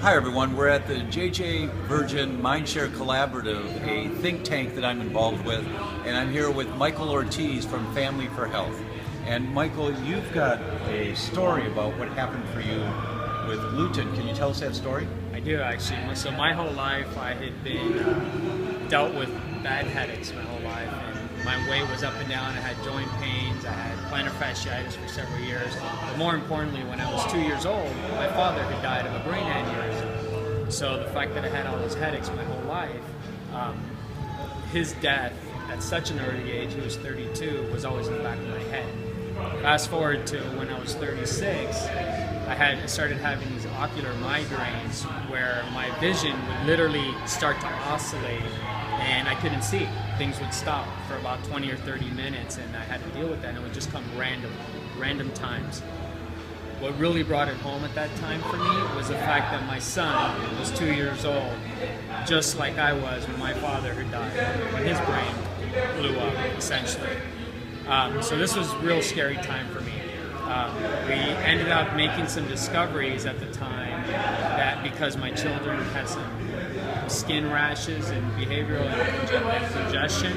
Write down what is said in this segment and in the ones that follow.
Hi everyone, we're at the JJ Virgin Mindshare Collaborative, a think tank that I'm involved with, and I'm here with Michael Ortiz from Family for Health. And Michael, you've got a story about what happened for you with gluten. Can you tell us that story? I do actually. So my whole life I had been dealt with bad headaches my whole life, and my weight was up and down. I had joint pains, I had plantar fasciitis for several years. But more importantly, when I was 2 years old, my father had died of a brain aneurysm. So the fact that I had all those headaches my whole life, his death at such an early age, he was 32, was always in the back of my head. Fast forward to when I was 36, I started having these ocular migraines where my vision would literally start to oscillate and I couldn't see. Things would stop for about 20 or 30 minutes and I had to deal with that, and it would just come random times. What really brought it home at that time for me was the fact that my son was 2 years old, just like I was when my father had died, when his brain blew up, essentially. So this was a real scary time for me. We ended up making some discoveries at the time that because my children had some skin rashes and behavioral and congestion,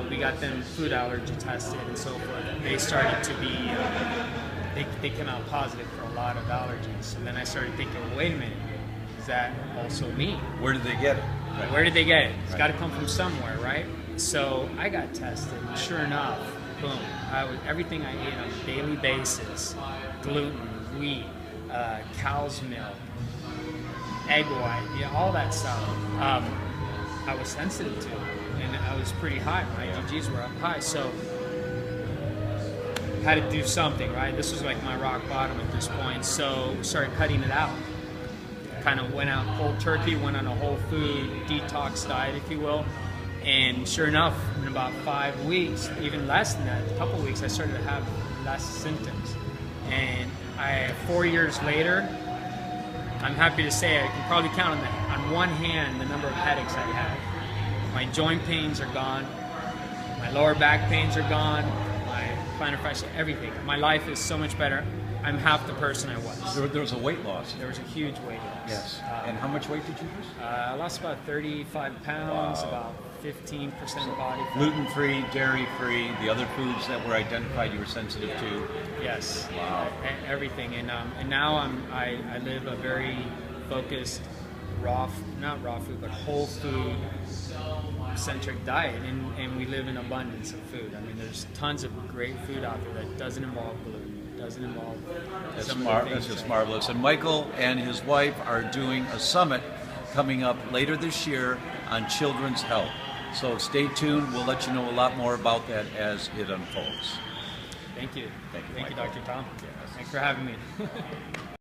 we got them food allergy tested and so forth. They started to be, they came out positive for a lot of allergies. So then I started thinking, well, wait a minute, is that also me? Where did they get it? Right. Where did they get it? It's got to come from somewhere, right? So I got tested, and sure enough, boom, everything I ate on a daily basis, gluten, wheat, cow's milk, egg white, all that stuff, I was sensitive to, and I was pretty high. My IgGs were up high, so I had to do something, right? This was like my rock bottom at this point, so we started cutting it out. Kind of went out cold turkey, went on a whole food detox diet, if you will. And sure enough, in about 5 weeks, even less than that, a couple weeks, I started to have less symptoms. And 4 years later, I'm happy to say I can probably count on one hand the number of headaches I had. My joint pains are gone, my lower back pains are gone, my plantar fascia, everything. My life is so much better. I'm half the person I was. There was a weight loss. There was a huge weight loss. Yes. And how much weight did you lose? I lost about 35 pounds, wow. about 15% body fat. Gluten-free, dairy-free, the other foods that were identified you were sensitive to? Yes. Wow. Everything. And now I live a very focused, not raw food, but whole food centric diet, and we live in abundance of food. I mean, there's tons of great food out there that doesn't involve gluten. Doesn't involve That's just marvelous. And Michael and his wife are doing a summit coming up later this year on children's health. So stay tuned. We'll let you know a lot more about that as it unfolds. Thank you. Thank you, Dr. Tom. Yes. Thanks for having me.